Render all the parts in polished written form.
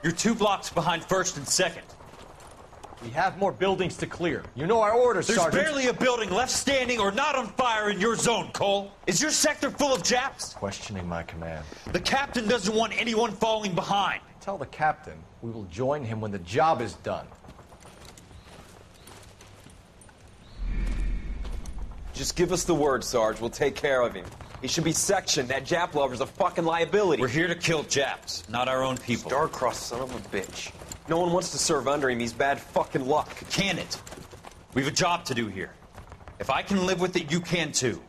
You're 2 blocks behind 1st and 2nd. We have more buildings to clear. You know our orders, There's Sergeant. barely a building left standing or not on fire in your zone, Cole. Is your sector full of Japs? Questioning my command. The captain doesn't want anyone falling behind. Tell the captain we will join him when the job is done. Just give us the word, Sarge. We'll take care of him. He should be sectioned. That Jap lover's a fucking liability. We're here to kill Japs, not our own people. Star-crossed son of a bitch. No one wants to serve under him. He's bad fucking luck. Can it? We have a job to do here. If I can live with it, you can too.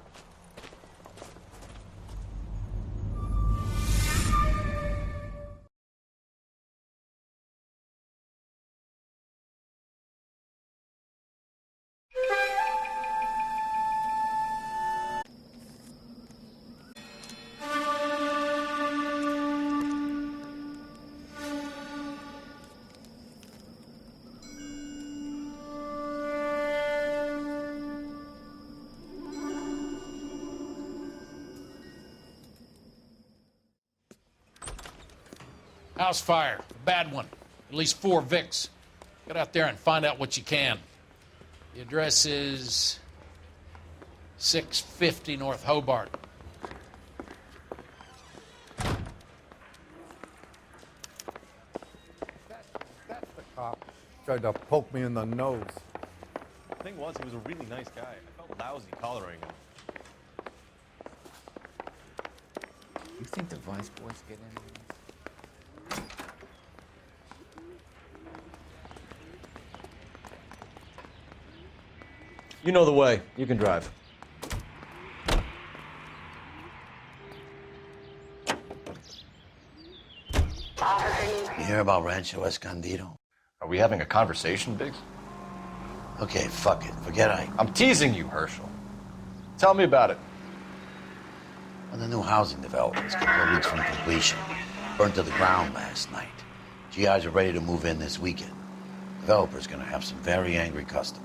House fire, a bad one. At least 4 Vicks. Get out there and find out what you can. The address is 650 North Hobart. That's the cop. Tried to poke me in the nose. The thing was, he was a really nice guy. I felt lousy collaring him. You think the Vice boys get in? You know the way. You can drive. You hear about Rancho Escondido? Are we having a conversation, Biggs? Okay, fuck it. Forget I'm teasing you, Herschel. Tell me about it. Well, the new housing development is a couple of weeks from completion. Burned to the ground last night. GIs are ready to move in this weekend. Developer's gonna have some very angry customers.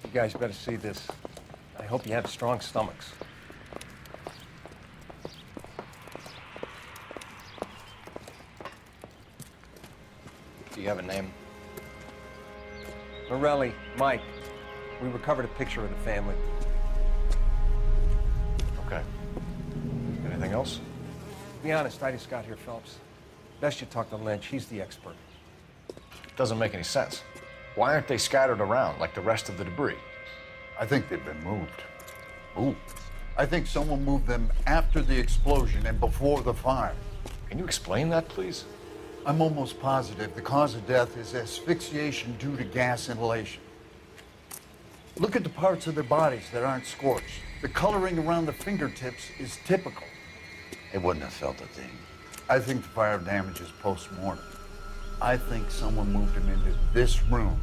You guys better see this. I hope you have strong stomachs. Do you have a name? Morelli, Mike. We recovered a picture of the family. Okay. Anything else? To be honest, I just got here, Phelps. Best you talk to Lynch. He's the expert. Doesn't make any sense. Why aren't they scattered around like the rest of the debris? I think they've been moved. Moved? I think someone moved them after the explosion and before the fire. Can you explain that, please? I'm almost positive the cause of death is asphyxiation due to gas inhalation. Look at the parts of their bodies that aren't scorched. The coloring around the fingertips is typical. They wouldn't have felt a thing. I think the fire damage is post-mortem. I think someone moved him into this room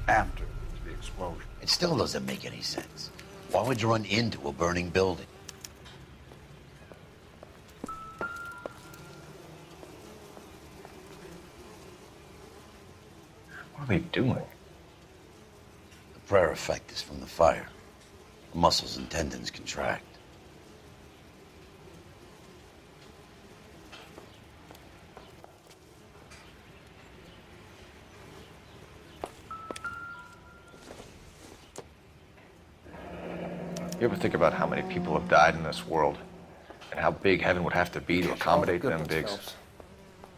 after the explosion. It still doesn't make any sense. Why would you run into a burning building? What are they doing? The prayer effect is from the fire. The muscles and tendons contract. You ever think about how many people have died in this world and how big heaven would have to be to accommodate them, Biggs?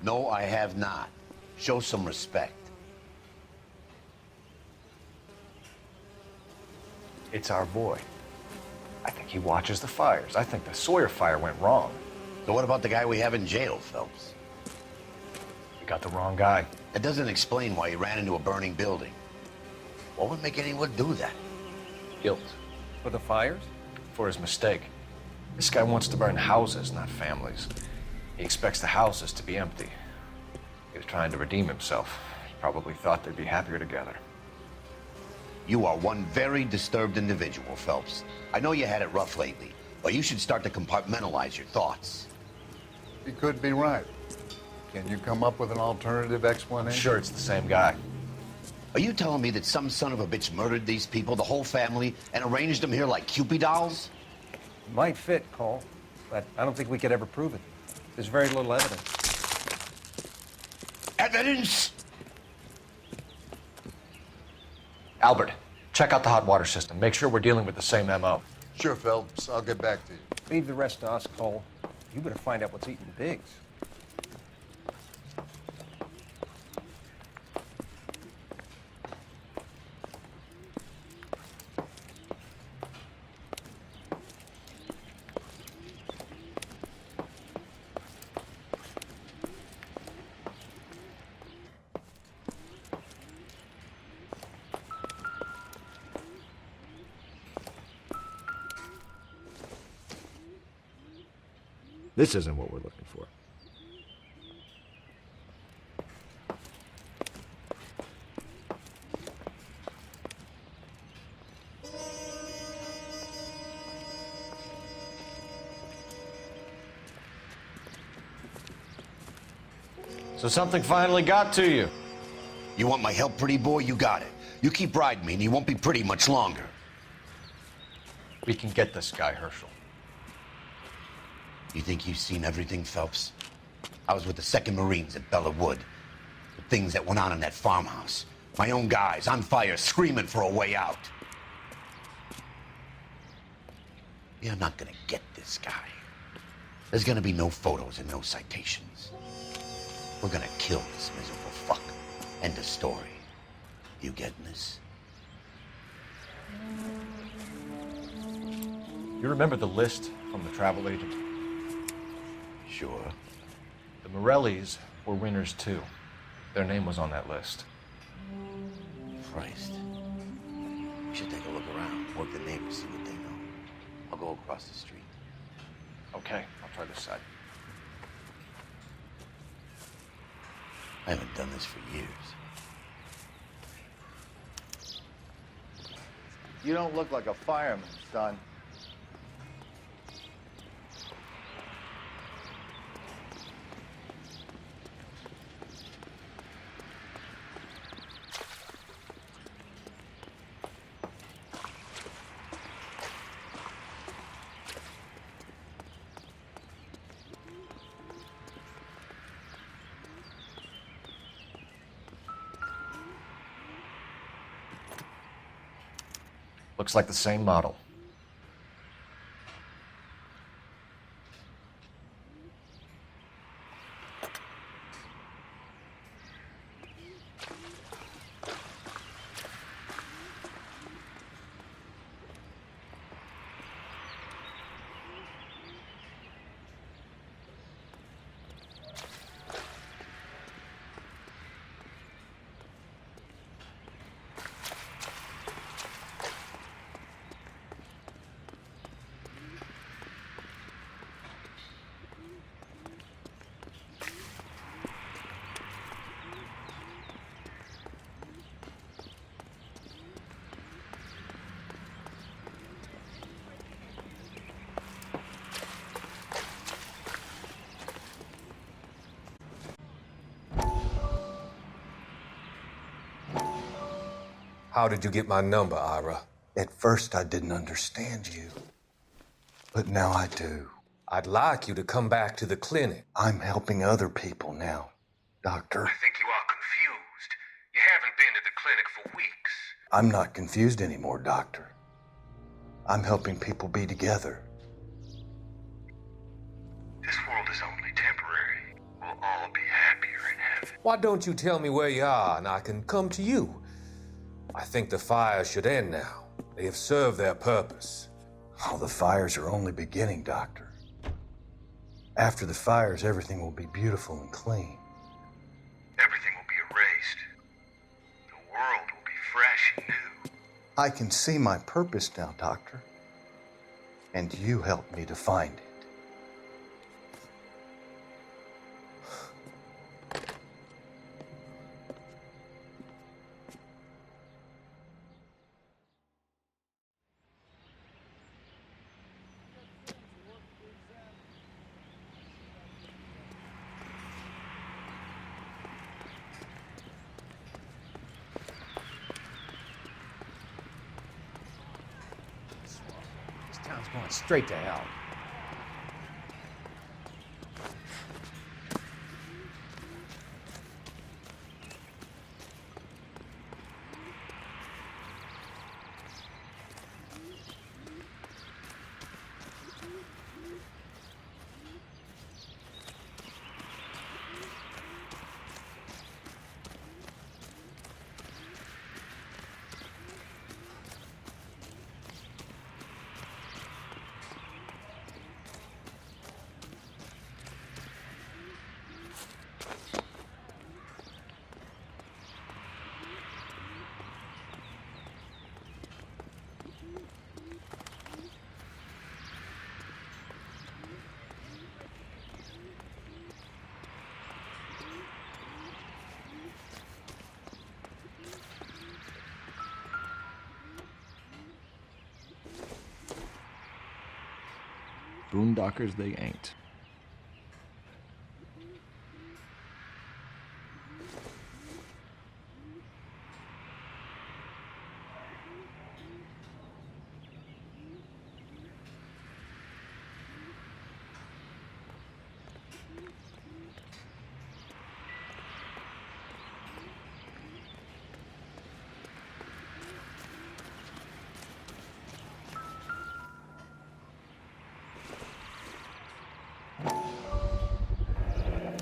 No, I have not. Show some respect. It's our boy. I think he watches the fires. I think the Sawyer fire went wrong. So what about the guy we have in jail, Phelps? We got the wrong guy. That doesn't explain why he ran into a burning building. What would make anyone do that? Guilt. For the fires? For his mistake. This guy wants to burn houses, not families. He expects the houses to be empty. He was trying to redeem himself. He probably thought they'd be happier together. You are one very disturbed individual, Phelps. I know you had it rough lately, but you should start to compartmentalize your thoughts. He could be right. Can you come up with an alternative explanation? I'm sure it's the same guy. Are you telling me that some son of a bitch murdered these people, the whole family, and arranged them here like Cupid dolls? Might fit, Cole, but I don't think we could ever prove it. There's very little evidence. Evidence? Albert, check out the hot water system. Make sure we're dealing with the same MO. Sure, Phelps. I'll get back to you. Leave the rest to us, Cole. You better find out what's eating the pigs. This isn't what we're looking for. So something finally got to you. You want my help, pretty boy? You got it. You keep riding me and you won't be pretty much longer. We can get this guy, Herschel. You think you've seen everything, Phelps? I was with the 2nd Marines at Bella Wood. The things that went on in that farmhouse. My own guys on fire, screaming for a way out. You're not gonna get this guy. There's gonna be no photos and no citations. We're gonna kill this miserable fuck. End of story. You getting this? You remember the list from the travel agent? Sure. The Morellis were winners too. Their name was on that list. Christ. We should take a look around, work the neighbors, see what they know. I'll go across the street. Okay, I'll try this side. I haven't done this for years. You don't look like a fireman, son. Looks like the same model. How did you get my number, Ira? At first, I didn't understand you. But now I do. I'd like you to come back to the clinic. I'm helping other people now, Doctor. I think you are confused. You haven't been to the clinic for weeks. I'm not confused anymore, Doctor. I'm helping people be together. This world is only temporary. We'll all be happier in heaven. Why don't you tell me where you are and I can come to you? I think the fires should end now. They have served their purpose. Oh, the fires are only beginning, Doctor. After the fires, everything will be beautiful and clean. Everything will be erased. The world will be fresh and new. I can see my purpose now, Doctor. And you helped me to find it. This town's going straight to hell. Boondockers they ain't.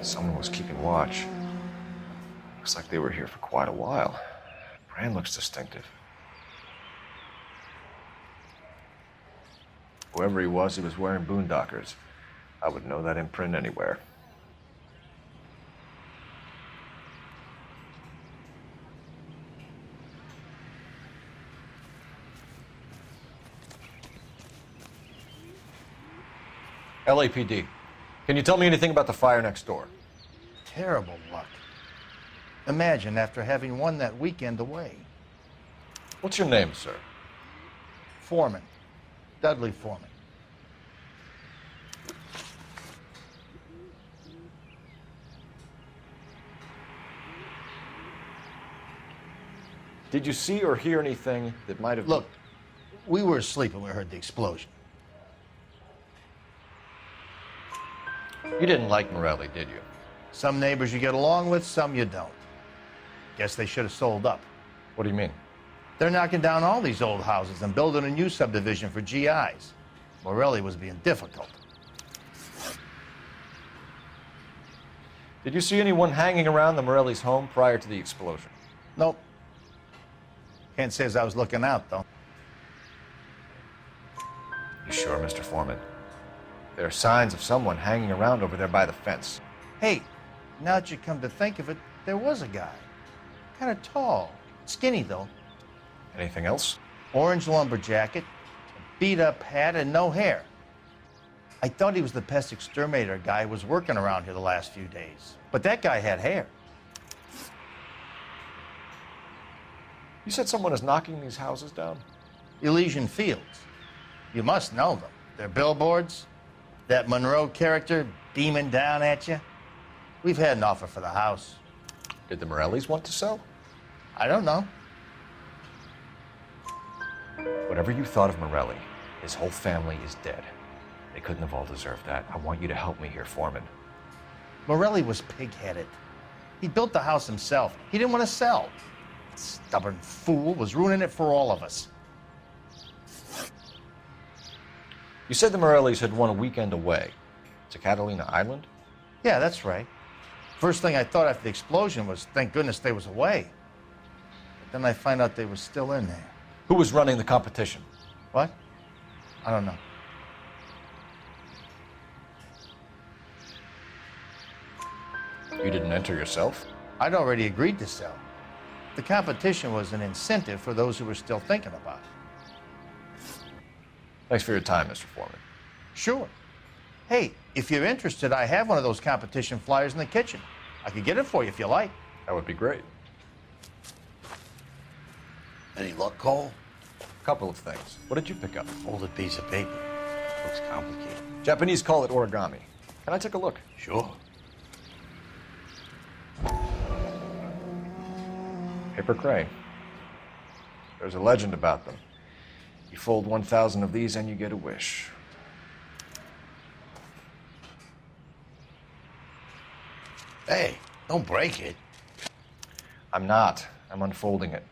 Someone was keeping watch. Looks like they were here for quite a while. Brand looks distinctive. Whoever he was wearing Boondockers. I would know that imprint anywhere. LAPD. Can you tell me anything about the fire next door? Terrible luck. Imagine after having won that weekend away. What's your name, sir? Foreman. Dudley Foreman. Did you see or hear anything that might have... Look, we were asleep when we heard the explosion. You didn't like Morelli, did you? Some neighbors you get along with, some you don't. Guess they should have sold up. What do you mean? They're knocking down all these old houses and building a new subdivision for GIs. Morelli was being difficult. Did you see anyone hanging around the Morelli's home prior to the explosion? Nope. Can't say as I was looking out, though. You sure, Mr. Foreman? There are signs of someone hanging around over there by the fence. Hey, now that you come to think of it, there was a guy. Kind of tall. Skinny, though. Anything else? Orange lumber jacket, a beat-up hat, and no hair. I thought he was the pest exterminator guy who was working around here the last few days. But that guy had hair. You said someone is knocking these houses down? Elysian Fields. You must know them. They're billboards. That Monroe character beaming down at you. We've had an offer for the house. Did the Morellis want to sell? I don't know. Whatever you thought of Morelli, his whole family is dead. They couldn't have all deserved that. I want you to help me here, Foreman. Morelli was pig-headed. He built the house himself. He didn't want to sell. That stubborn fool was ruining it for all of us. You said the Morellis had won a weekend away to Catalina Island? Yeah, that's right. First thing I thought after the explosion was, thank goodness they was away. But then I find out they was still in there. Who was running the competition? What? I don't know. You didn't enter yourself? I'd already agreed to sell. The competition was an incentive for those who were still thinking about it. Thanks for your time, Mr. Foreman. Sure. Hey, if you're interested, I have one of those competition flyers in the kitchen. I could get it for you if you like. That would be great. Any luck, Cole? A couple of things. What did you pick up? Folded piece of paper. Looks complicated. Japanese call it origami. Can I take a look? Sure. Paper crane. There's a legend about them. You fold 1,000 of these and you get a wish. Hey, don't break it. I'm not. I'm unfolding it.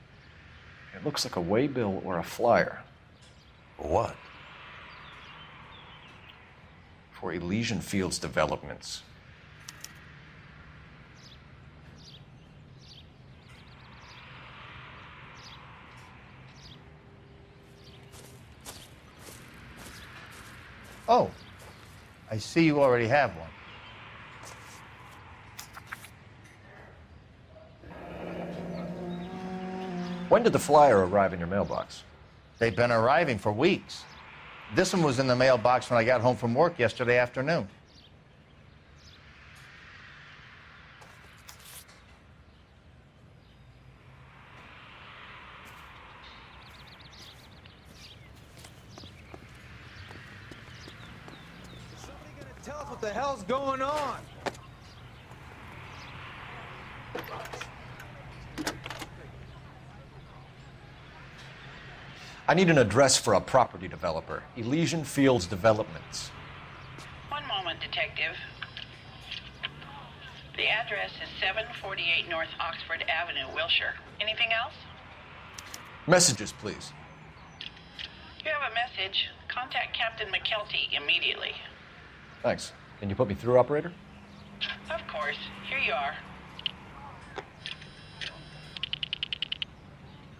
It looks like a waybill or a flyer. For what? For Elysian Fields developments. Oh, I see you already have one. When did the flyer arrive in your mailbox? They've been arriving for weeks. This one was in the mailbox when I got home from work yesterday afternoon. Somebody gonna tell us what the hell's going on? I need an address for a property developer. Elysian Fields Developments. One moment, Detective. The address is 748 North Oxford Avenue, Wilshire. Anything else? Messages, please. You have a message. Contact Captain McKelty immediately. Thanks. Can you put me through, operator? Of course. Here you are.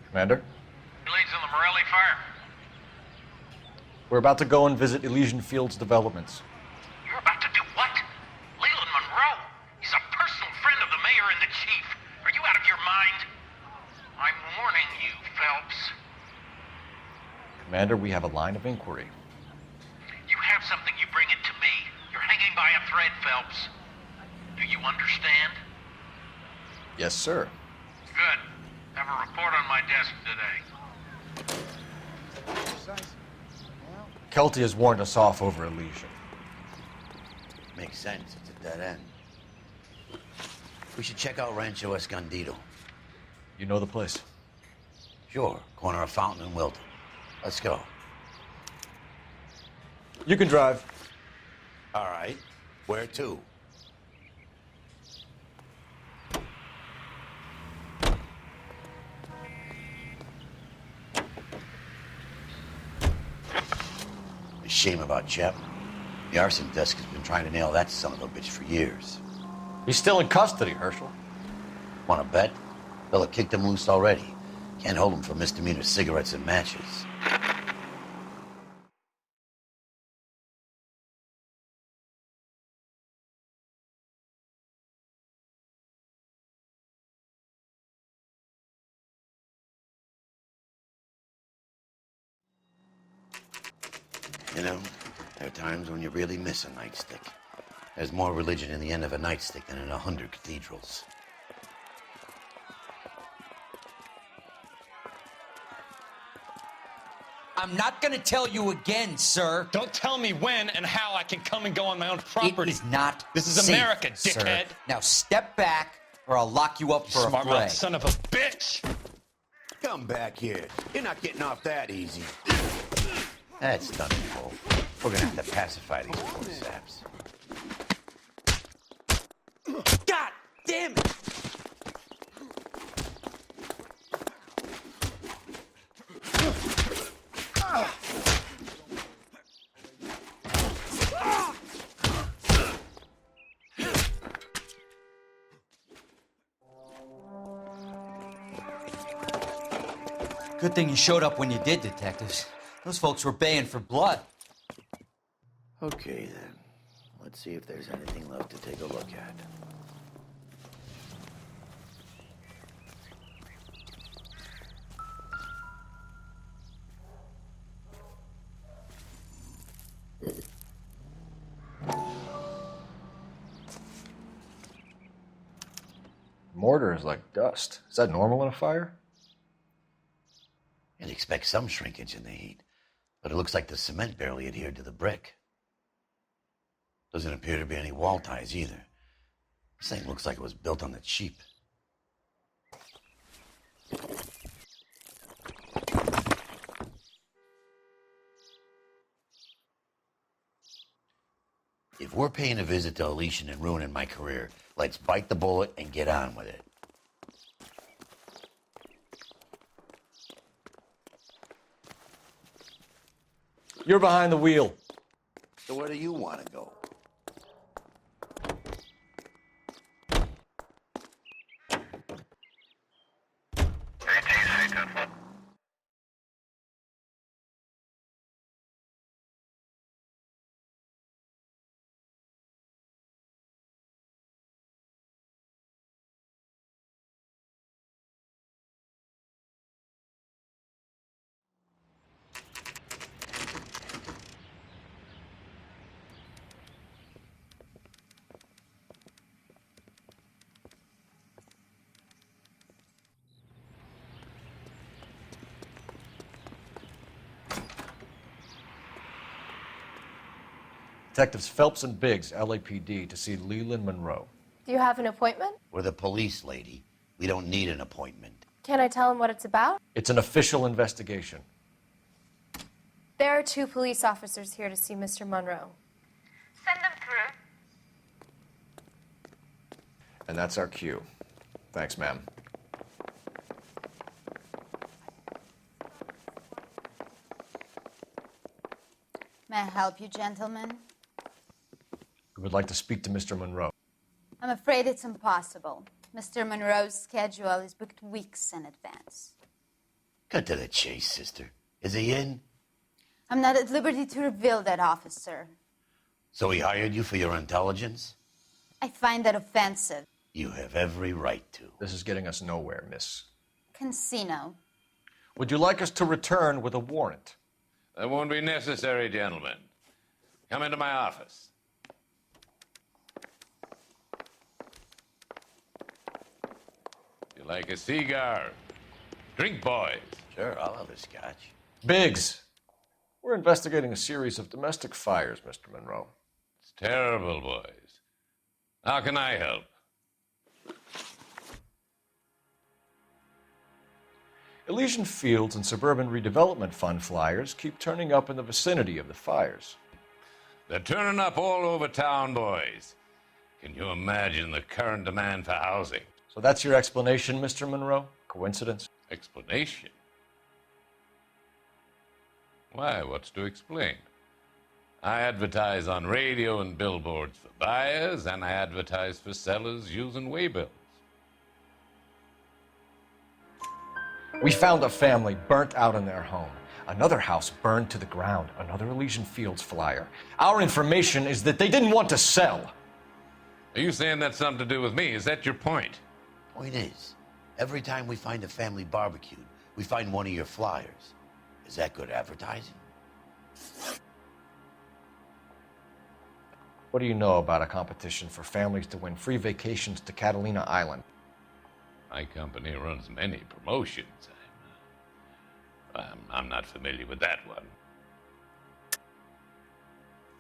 Commander? Leads on the Morelli fire. We're about to go and visit Elysian Fields Developments. You're about to do what? Leland Monroe. He's a personal friend of the mayor and the chief. Are you out of your mind? I'm warning you, Phelps. Commander, we have a line of inquiry. You have something, you bring it to me. You're hanging by a thread, Phelps. Do you understand? Yes, sir. Good. Have a report on my desk today. Kelty has warned us off over Elysian. Makes sense. It's a dead end. We should check out Rancho Escondido. You know the place? Sure. Corner of Fountain and Wilton. Let's go. You can drive. All right. Where to? Shame about Chapman. The arson desk has been trying to nail that son of a bitch for years. He's still in custody, Herschel. Want to bet? Fella kicked him loose already. Can't hold him for misdemeanor cigarettes and matches. You know, there are times when you really miss a nightstick. There's more religion in the end of a nightstick than in 100 cathedrals. I'm not gonna tell you again, sir. Don't tell me when and how I can come and go on my own property. It is not This is safe, America, dickhead. Sir. Now step back, or I'll lock you up for a Smart fray. mouth son of a bitch! Come back here. You're not getting off that easy. That's done, Cole. We're gonna have to pacify these poor saps. God damn it! Good thing you showed up when you did, detectives. Those folks were baying for blood. Okay, then. Let's see if there's anything left to take a look at. mortar is like dust. Is that normal in a fire? You'd expect some shrinkage in the heat, but it looks like the cement barely adhered to the brick. Doesn't appear to be any wall ties either. This thing looks like it was built on the cheap. If we're paying a visit to Elysian and ruining my career, let's bite the bullet and get on with it. You're behind the wheel. So where do you want to go? Detectives Phelps and Biggs, LAPD, to see Leland Monroe. Do you have an appointment? We're the police, lady. We don't need an appointment. Can I tell him what it's about? It's an official investigation. There are 2 police officers here to see Mr. Monroe. Send them through. And that's our cue. Thanks, ma'am. May I help you, gentlemen? We would like to speak to Mr. Monroe. I'm afraid it's impossible. Mr. Monroe's schedule is booked weeks in advance. Cut to the chase, sister. Is he in? I'm not at liberty to reveal that, officer. So he hired you for your intelligence? I find that offensive. You have every right to. This is getting us nowhere, miss. Casino. Would you like us to return with a warrant? That won't be necessary, gentlemen. Come into my office. You like a cigar? Drink, boys. Sure, I'll have a scotch. Biggs, we're investigating a series of domestic fires, Mr. Monroe. It's terrible, boys. How can I help? Elysian Fields and Suburban Redevelopment Fund flyers keep turning up in the vicinity of the fires. They're turning up all over town, boys. Can you imagine the current demand for housing? So that's your explanation, Mr. Monroe? Coincidence? Explanation? Why, what's to explain? I advertise on radio and billboards for buyers, and I advertise for sellers using waybills. We found a family burnt out in their home. Another house burned to the ground. Another Elysian Fields flyer. Our information is that they didn't want to sell. Are you saying that's something to do with me? Is that your point? Point is, every time we find a family barbecued, we find one of your flyers. Is that good advertising? What do you know about a competition for families to win free vacations to Catalina Island? My company runs many promotions. I'm not familiar with that one.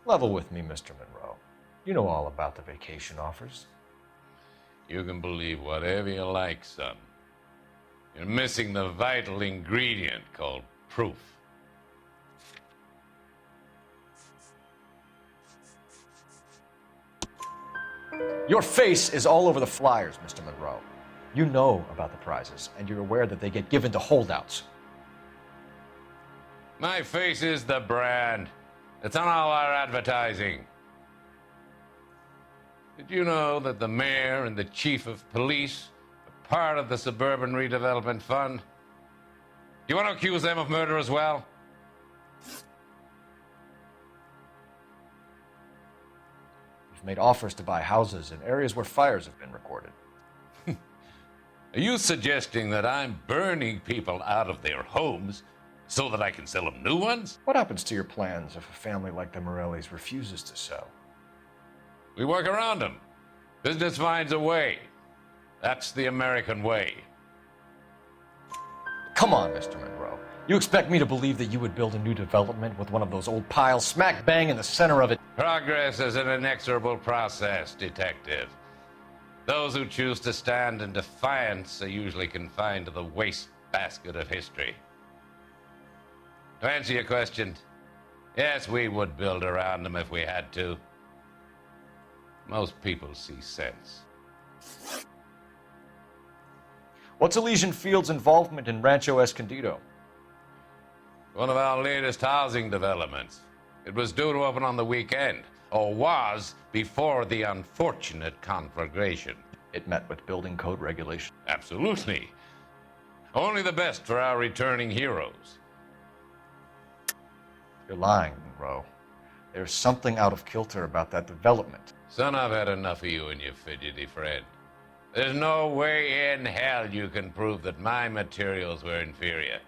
Level with me, Mr. Monroe. You know all about the vacation offers. You can believe whatever you like, son. You're missing the vital ingredient called proof. Your face is all over the flyers, Mr. Monroe. You know about the prizes, and you're aware that they get given to holdouts. My face is the brand. It's on all our advertising. Did you know that the mayor and the chief of police are part of the Suburban Redevelopment Fund? Do you want to accuse them of murder as well? We've made offers to buy houses in areas where fires have been recorded. Are you suggesting that I'm burning people out of their homes so that I can sell them new ones? What happens to your plans if a family like the Morellis refuses to sell? We work around them. Business finds a way. That's the American way. Come on, Mr. Monroe. You expect me to believe that you would build a new development with one of those old piles smack bang in the center of it? Progress is an inexorable process, Detective. Those who choose to stand in defiance are usually confined to the wastebasket of history. To answer your question, yes, we would build around them if we had to. Most people see sense. What's Elysian Field's involvement in Rancho Escondido? One of our latest housing developments. It was due to open on the weekend, or was before the unfortunate conflagration. It met with building code regulations. Absolutely. Only the best for our returning heroes. You're lying, Monroe. There's something out of kilter about that development. Son, I've had enough of you and your fidgety friend. There's no way in hell you can prove that my materials were inferior.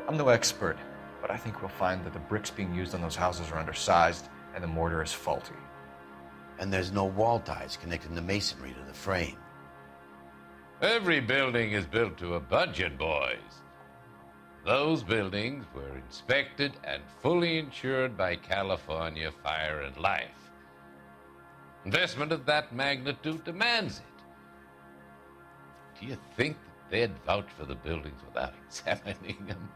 I'm no expert, but I think we'll find that the bricks being used on those houses are undersized and the mortar is faulty. And there's no wall ties connecting the masonry to the frame. Every building is built to a budget, boys. Those buildings were inspected and fully insured by California Fire and Life. Investment of that magnitude demands it. Do you think that they'd vouch for the buildings without examining them?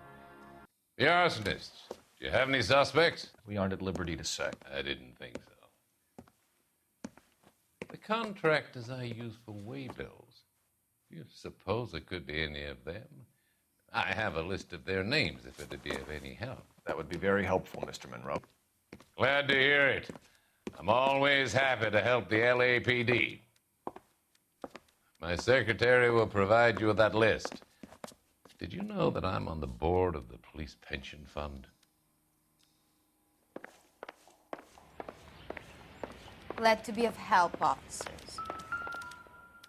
The arsonists, do you have any suspects? We aren't at liberty to say. I didn't think so. The contractors I use for waybills, do you suppose it could be any of them? I have a list of their names if it'd be of any help. That would be very helpful, Mr. Monroe. Glad to hear it. I'm always happy to help the LAPD. My secretary will provide you with that list. Did you know that I'm on the board of the police pension fund? Glad to be of help, officers.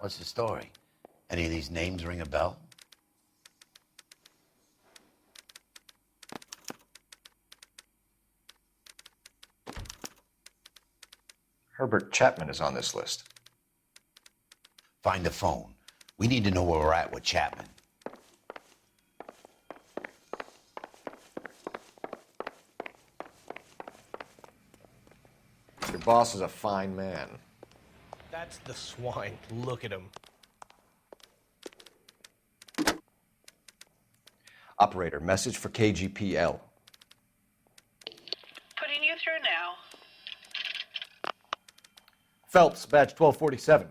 What's the story? Any of these names ring a bell? Herbert Chapman is on this list. Find the phone. We need to know where we're at with Chapman. Your boss is a fine man. That's the swine. Look at him. Operator, message for KGPL. Putting you through now. Phelps, badge 1247.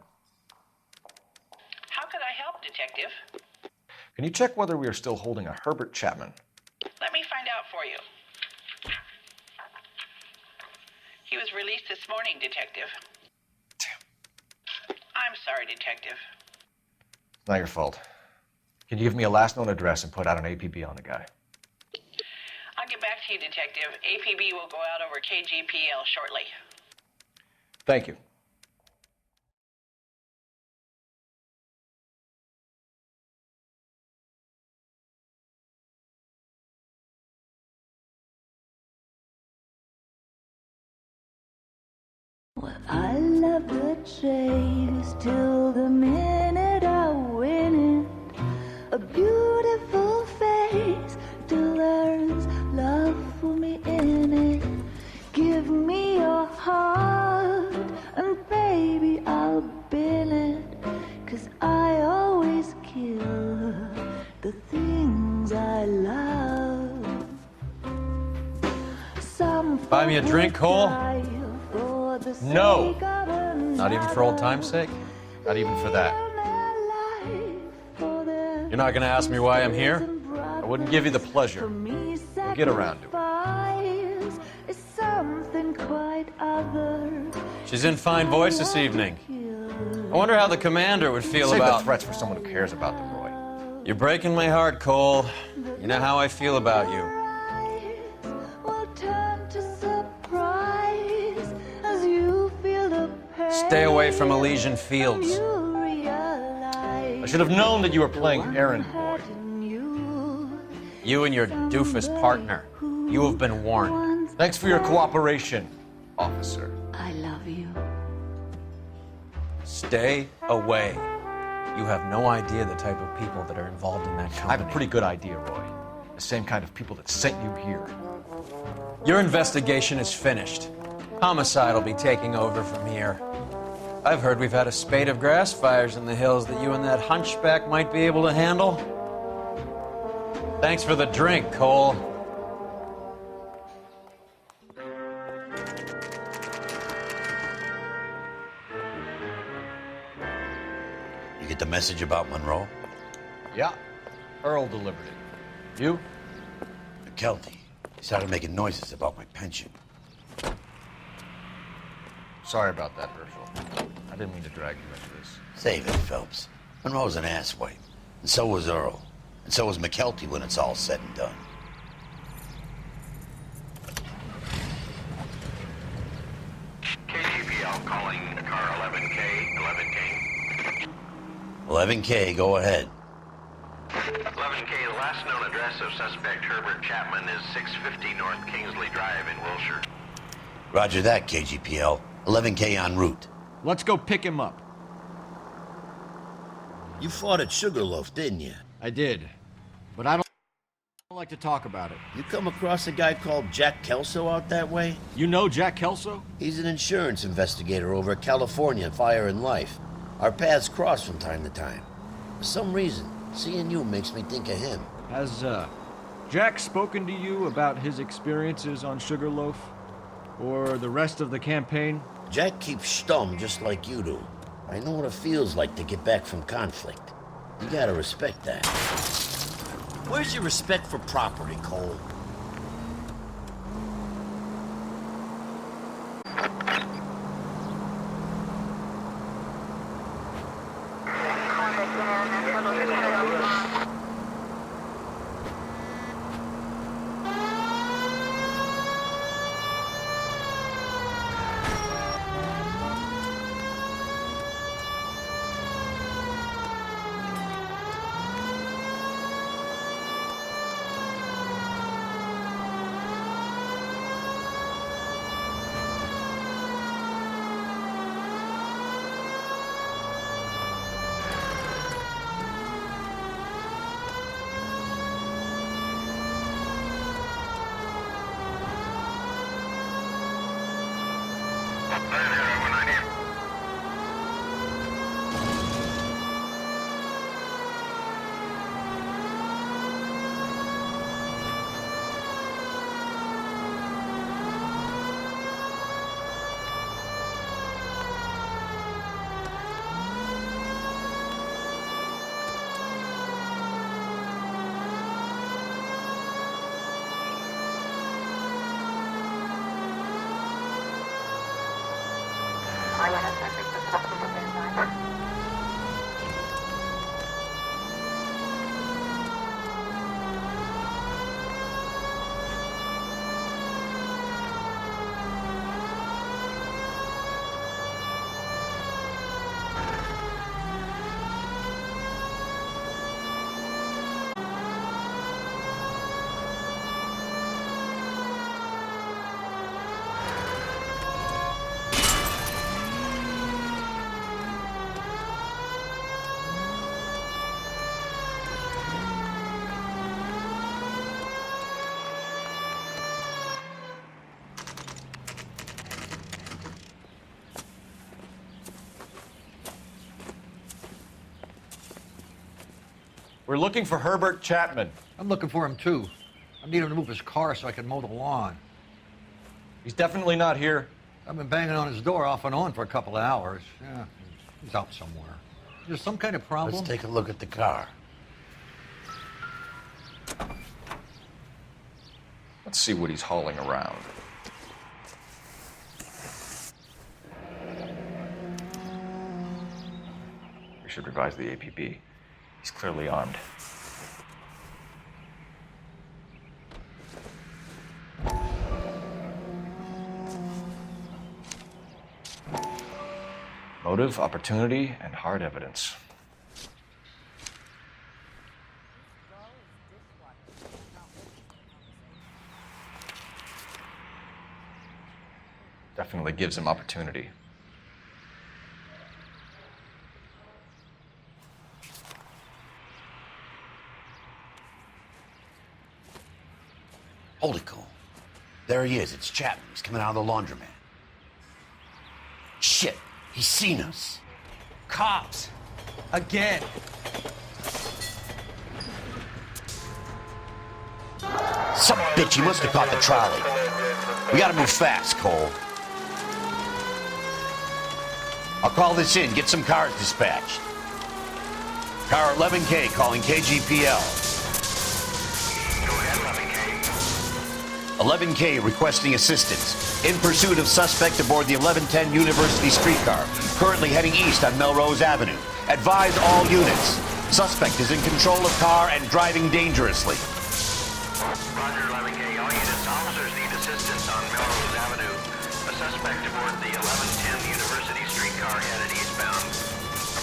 How could I help, Detective? Can you check whether we are still holding a Herbert Chapman? Let me find out for you. He was released this morning, Detective. Damn. I'm sorry, Detective. It's not your fault. Can you give me a last known address and put out an APB on the guy? I'll get back to you, Detective. APB will go out over KGPL shortly. Thank you. I love the chase till the minute I win it. A beautiful face till there's love for me in it. Give me your heart and baby I'll bill it. 'Cause I always kill the things I love. Some Buy me a drink, Cole? No. Not even for old time's sake? Not even for that. You're not going to ask me why I'm here? I wouldn't give you the pleasure. We'll get around to it. She's in fine voice this evening. I wonder how the commander would feel Save about... the threats for someone who cares about them, Roy. You're breaking my heart, Cole. You know how I feel about you. Stay away from Elysian Fields. I should have known that you were playing errand boy. You and your doofus partner. You have been warned. Thanks for your cooperation, officer. I love you. Stay away. You have no idea the type of people that are involved in that I company. have a pretty good idea, Roy. The same kind of people that sent you here. Your investigation is finished. Homicide will be taking over from here. I've heard we've had a spate of grass fires in the hills that you and that hunchback might be able to handle. Thanks for the drink, Cole. You get the message about Monroe? Yeah, Earl delivered it. You? McKelty. He started making noises about my pension. Sorry about that, Herschel. I didn't mean to drag you into this. Save it, Phelps. Monroe's an asswipe. And so was Earl. And so was McKelty when it's all said and done. KGPL calling car 11K. 11K, go ahead. 11K, the last known address of suspect Herbert Chapman is 650 North Kingsley Drive in Wilshire. Roger that, KGPL. 11K en route. Let's go pick him up. You fought at Sugarloaf, didn't you? I did, but I don't like to talk about it. You come across a guy called Jack Kelso out that way? You know Jack Kelso? He's an insurance investigator over at California Fire and Life. Our paths cross from time to time. For some reason, seeing you makes me think of him. Has, Jack spoken to you about his experiences on Sugarloaf? Or the rest of the campaign? Jack keeps stum just like you do. I know what it feels like to get back from conflict. You gotta respect that. Where's your respect for property, Cole? We're looking for Herbert Chapman. I'm looking for him, too. I need him to move his car so I can mow the lawn. He's definitely not here. I've been banging on his door off and on for a couple of hours. Yeah, he's out somewhere. Is there some kind of problem? Let's take a look at the car. Let's see what he's hauling around. We should revise the APB. He's clearly armed. Motive, opportunity, and hard evidence. definitely gives him opportunity. Hold it, Cole. There he is. It's Chapman. He's coming out of the laundromat. Shit, he's seen us. Cops. Again. Some bitch, he must have caught the trolley. We gotta move fast, Cole. I'll call this in. Get some cars dispatched. Car 11K calling KGPL. 11K requesting assistance. In pursuit of suspect aboard the 1110 University streetcar, currently heading east on Melrose Avenue. Advise all units. Suspect is in control of car and driving dangerously. Roger, 11K. All units, officers need assistance on Melrose Avenue. A suspect aboard the 1110 University streetcar headed eastbound.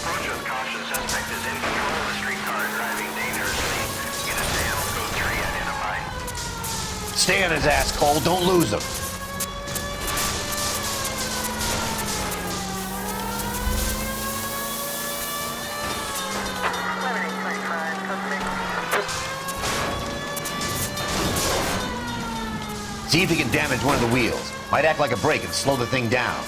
Approach with caution. Suspect is in control of the streetcar and driving dangerously. Unit SAM, code 3 identified. Stay on his ass, Cole. Don't lose him. See if he can damage one of the wheels. Might act like a brake and slow the thing down.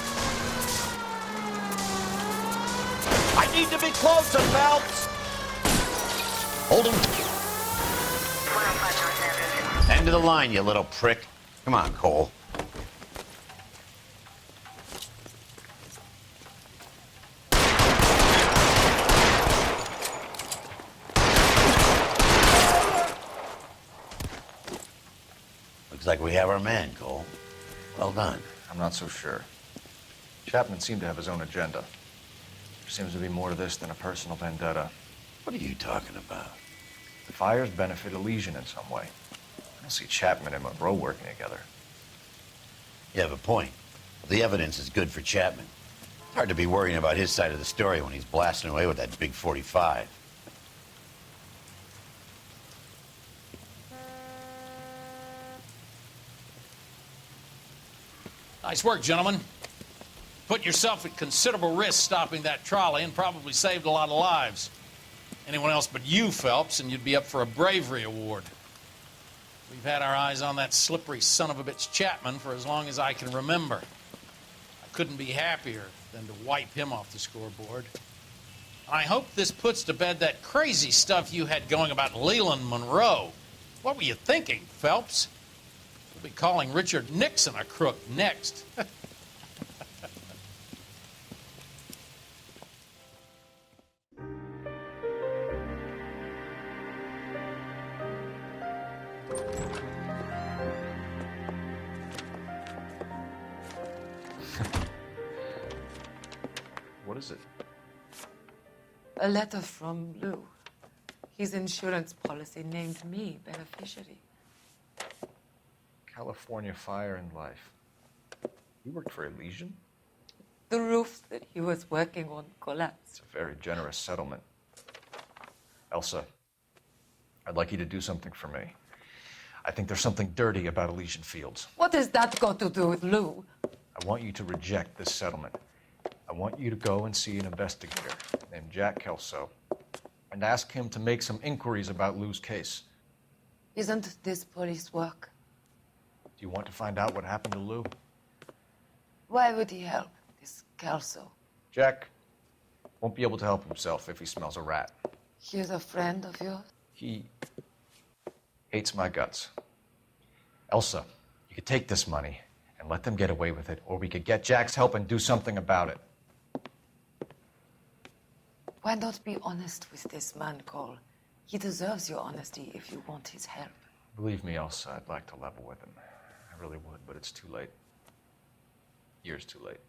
I need to be closer, Phelps! Hold him. End of the line, you little prick. Come on, Cole. Looks like we have our man, Cole. Well done. I'm not so sure. Chapman seemed to have his own agenda. There seems to be more to this than a personal vendetta. What are you talking about? The fires benefit Elysian in some way. I don't see Chapman and Monroe working together. You have a point. The evidence is good for Chapman. It's hard to be worrying about his side of the story when he's blasting away with that big 45. Nice work, gentlemen. Put yourself at considerable risk stopping that trolley and probably saved a lot of lives. Anyone else but you, Phelps, and you'd be up for a bravery award. We've had our eyes on that slippery son of a bitch Chapman for as long as I can remember. I couldn't be happier than to wipe him off the scoreboard. And I hope this puts to bed that crazy stuff you had going about Leland Monroe. What were you thinking, Phelps? We'll be calling Richard Nixon a crook next. What is it? A letter from Lou. His insurance policy named me beneficiary. California Fire and Life. You worked for Elysian? The roof that he was working on collapsed. It's a very generous settlement. Elsa, I'd like you to do something for me. I think there's something dirty about Elysian Fields. What has that got to do with Lou? I want you to reject this settlement. I want you to go and see an investigator named Jack Kelso and ask him to make some inquiries about Lou's case. Isn't this police work? Do you want to find out what happened to Lou? Why would he help, this Kelso? Jack won't be able to help himself if he smells a rat. He's a friend of yours? He hates my guts. Elsa, you could take this money and let them get away with it, or we could get Jack's help and do something about it. Why not be honest with this man, Cole? He deserves your honesty if you want his help. Believe me, Elsa, I'd like to level with him. I really would, but it's too late. Years too late.